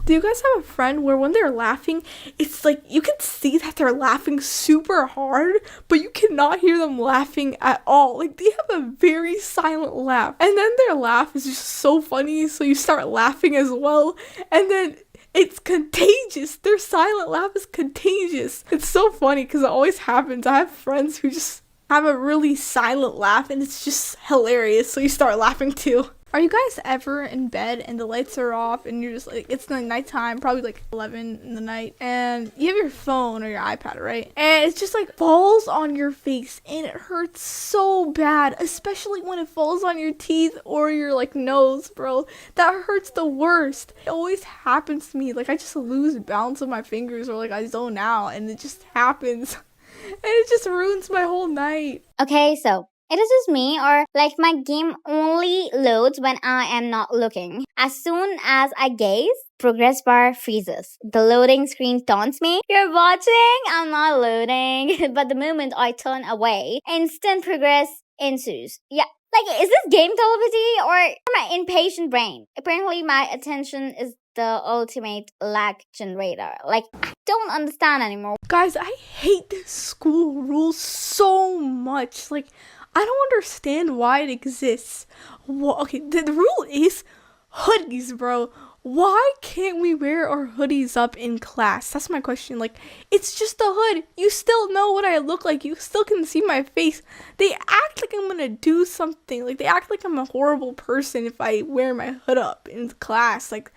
Do you guys have a friend where when they're laughing, it's like you can see that they're laughing super hard, but you cannot hear them laughing at all? Like they have a very silent laugh. And then their laugh is just so funny, so you start laughing as well. And then it's contagious. Their silent laugh is contagious. It's so funny because it always happens. I have friends who just have a really silent laugh and it's just hilarious, so you start laughing too. Are you guys ever in bed and the lights are off and you're just like, it's the nighttime, probably like 11 in the night, and you have your phone or your iPad, right? And it's just like falls on your face and it hurts so bad, especially when it falls on your teeth or your like nose, bro. That hurts the worst. It always happens to me. Like I just lose balance of my fingers or like I zone out and it just happens. And it just ruins my whole night. Okay, so it is just me, or like my game only loads when I am not looking. As soon as I gaze, progress bar freezes. The loading screen taunts me. You're watching? I'm not loading. But the moment I turn away, instant progress ensues. Yeah. Like, is this game telepathy or my impatient brain? Apparently, my attention is the ultimate lag generator. Like, I don't understand anymore. Guys, I hate this school rules so much. Like, I don't understand why it exists. Well, okay, the rule is hoodies, bro. Why can't we wear our hoodies up in class? That's my question. Like, it's just a hood. You still know what I look like. You still can see my face. They act like I'm gonna do something. Like, they act like I'm a horrible person if I wear my hood up in class. Like,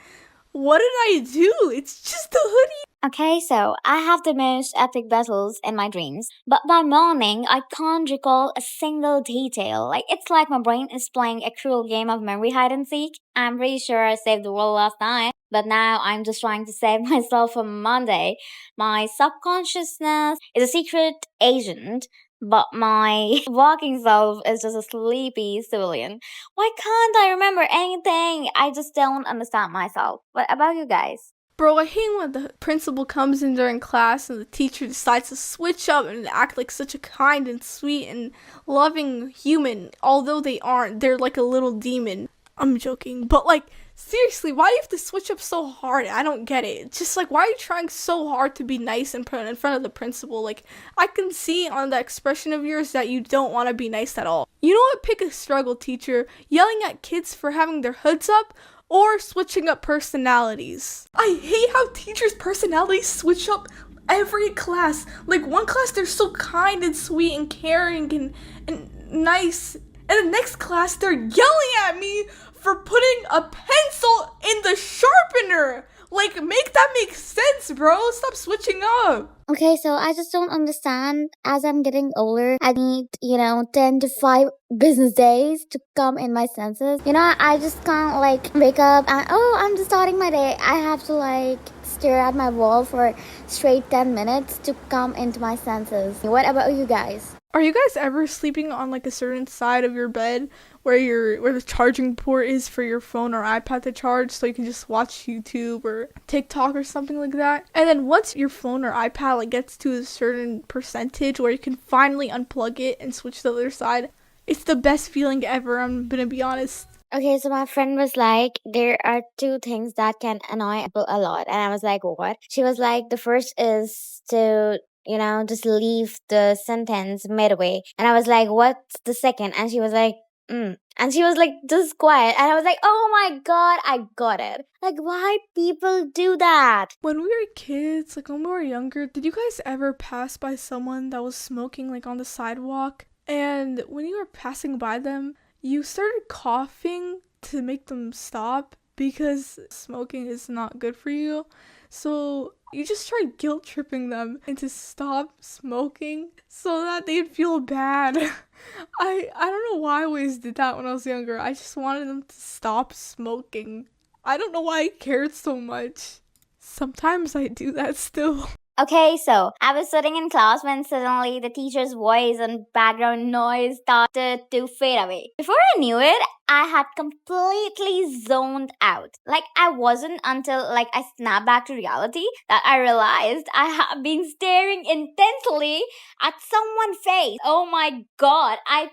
what did I do? It's just a hoodie. Okay, so I have the most epic battles in my dreams, but by morning I can't recall a single detail. Like it's like my brain is playing a cruel game of memory hide and seek. I'm pretty sure I saved the world last night, but now I'm just trying to save myself for Monday. My subconsciousness is a secret agent, but my walking self is just a sleepy civilian. Why can't I remember anything? I just don't understand myself. What about you guys? Bro, I hate when the principal comes in during class and the teacher decides to switch up and act like such a kind and sweet and loving human, although they aren't. They're like a little demon. I'm joking, but like, seriously, why do you have to switch up so hard? I don't get it. It's just like, why are you trying so hard to be nice in front of the principal? Like, I can see on the expression of yours that you don't want to be nice at all. You know what? Pick a struggle, teacher. Yelling at kids for having their hoods up, or switching up personalities. I hate how teachers' personalities switch up every class. Like one class they're so kind and sweet and caring and nice. And the next class they're yelling at me for putting a pencil in the sharpener. Like, make that make sense, bro. Stop switching up. Okay, so I just don't understand. As I'm getting older, I need, 10 to 5 business days to come in my senses. I just can't, wake up and, I'm just starting my day. I have to, stare at my wall for straight 10 minutes to come into my senses. What about you guys? Are you guys ever sleeping on a certain side of your bed where the charging port is for your phone or iPad to charge, so you can just watch YouTube or TikTok or something like that? And then once your phone or iPad gets to a certain percentage where you can finally unplug it and switch to the other side, it's the best feeling ever, I'm gonna be honest. Okay, so my friend was like, there are 2 things that can annoy people a lot. And I was like, what? She was like, the first is to just leave the sentence midway. And I was like, what's the second? And she was like, And she was like, just quiet. And I was like, oh my God, I got it. Like, why people do that? When we were kids, when we were younger, did you guys ever pass by someone that was smoking on the sidewalk? And when you were passing by them, you started coughing to make them stop because smoking is not good for you. So you just tried guilt tripping them into stop smoking so that they'd feel bad. I don't know why I always did that when I was younger. I just wanted them to stop smoking. I don't know why I cared so much. Sometimes I do that still. Okay, so I was sitting in class when suddenly the teacher's voice and background noise started to fade away. Before I knew it, I had completely zoned out. I wasn't until I snapped back to reality that I realized I had been staring intensely at someone's face. Oh my God, I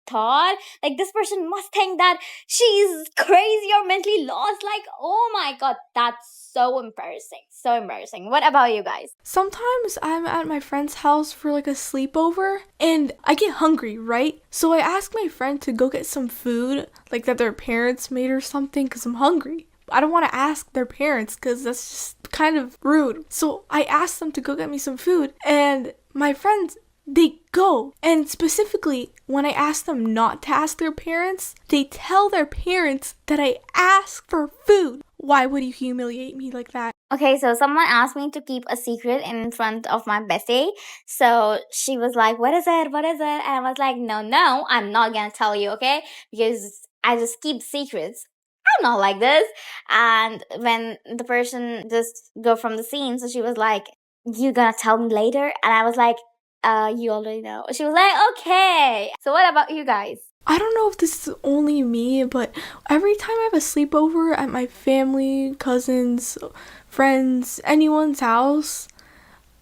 thought, like, this person must think that she's crazy or mentally lost. Like, oh my god, that's so embarrassing. So embarrassing. What about you guys? Sometimes I'm at my friend's house for like a sleepover and I get hungry, right? So I ask my friend to go get some food, like that their parents made or something, because I'm hungry. I don't want to ask their parents because that's just kind of rude. So I asked them to go get me some food, and my friends, they go. And specifically, when I ask them not to ask their parents, they tell their parents that I asked for food. Why would you humiliate me like that? Okay, so someone asked me to keep a secret in front of my bestie. So she was like, "What is it? What is it?" And I was like, No, I'm not gonna tell you, okay? Because I just keep secrets. I'm not like this. And when the person just go from the scene, so she was like, "You gonna tell me later?" And I was like, you already know." She was like, "Okay." So what about you guys? I don't know if this is only me, but every time I have a sleepover at my family, cousins, friends, anyone's house,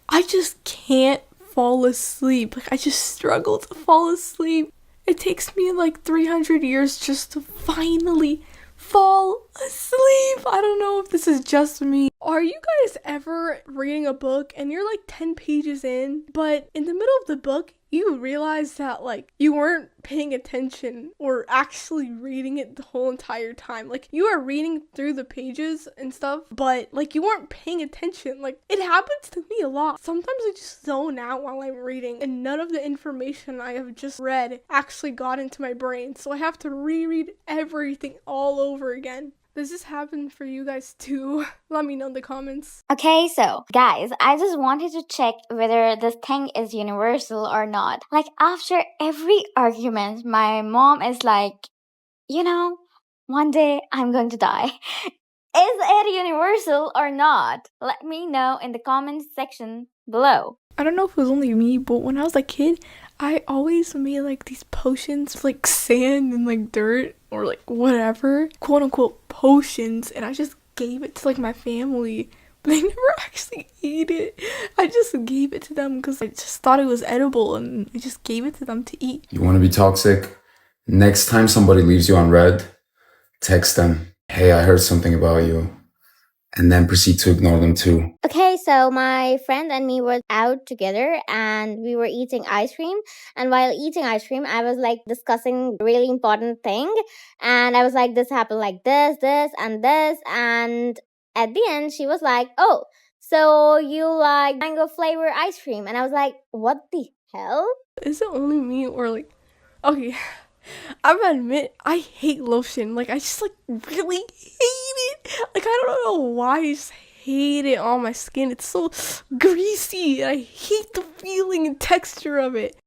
I just can't fall asleep. Like, I just struggle to fall asleep. It takes me like 300 years just to finally fall asleep. I don't know if this is just me. Are you guys ever reading a book and you're like 10 pages in, but in the middle of the book, you realize that like you weren't paying attention or actually reading it the whole entire time? Like, you are reading through the pages and stuff, but like you weren't paying attention. Like, it happens to me a lot. Sometimes I just zone out while I'm reading and none of the information I have just read actually got into my brain, so I have to reread everything all over again. Does this happen for you guys too? Let me know in the comments. Okay, so guys, I just wanted to check whether this thing is universal or not. Like, after every argument, my mom is like, one day I'm going to die. Is it universal or not? Let me know in the comments section below. I don't know if it was only me, but when I was a kid, I always made like these potions with like sand and like dirt or like whatever, quote unquote potions, and I just gave it to like my family, but they never actually ate it. I just gave it to them because I just thought it was edible and I just gave it to them to eat. You want to be toxic? Next time somebody leaves you on red, text them, "Hey, I heard something about you," and then proceed to ignore them too. Okay, so my friend and me were out together and we were eating ice cream. And while eating ice cream, I was like discussing a really important thing. And I was like, this happened like this, and this. And at the end, she was like, "Oh, so you like mango flavor ice cream?" And I was like, what the hell? Is it only me or like, okay, I'm gonna admit I hate lotion. Like, I just like really hate it. Like, I don't know why, I just hate it on my skin. It's so greasy and I hate the feeling and texture of it.